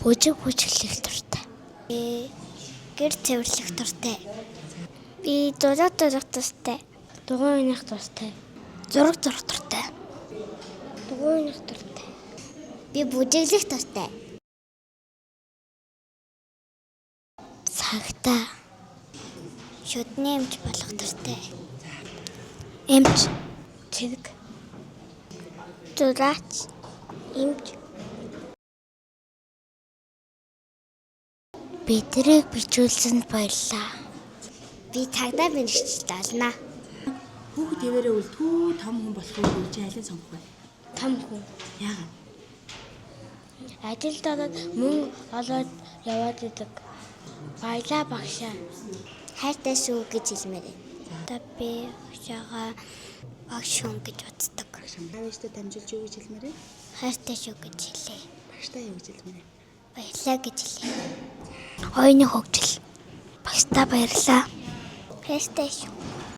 Бүжиг бүжиглэх дуртай. Гэр цэвэрлэх дуртай. Би дуулаад дуулах дуртай. Дугуй унах дуртай. Зураг зурах дуртай. Дугуй унах дуртай. Би бүжиглэх дуртай. Цагтаа шүдний эмч болох дуртай. Эмч, цэрэг, зураач, эмч. Бидрийг бичүүлсэнд баярлалаа. Би цагдаа бэрхшээлд олно. Хүүхэд хэвээрээ үлдэх том хүн болох уу гэж алин сонгох вэ? Том хүн. Яагаад? Ажилд ороод мөнгө олоод яваад идэг. Баялаа багшаа. Хайртай шүү гэж хэлмээр байна. Одоо би багшаагаа багш хүн гэж үздэг. Аавчтай дамжуулж юу гэж хэлмээр вэ? Хайртай шүү гэж хэлээ. Багштай юу гэж хэлмээр вэ? Баярлаа гэж хэлээ. Оюуны хөгжил. Багштай баярлаа. Хайртай шүү.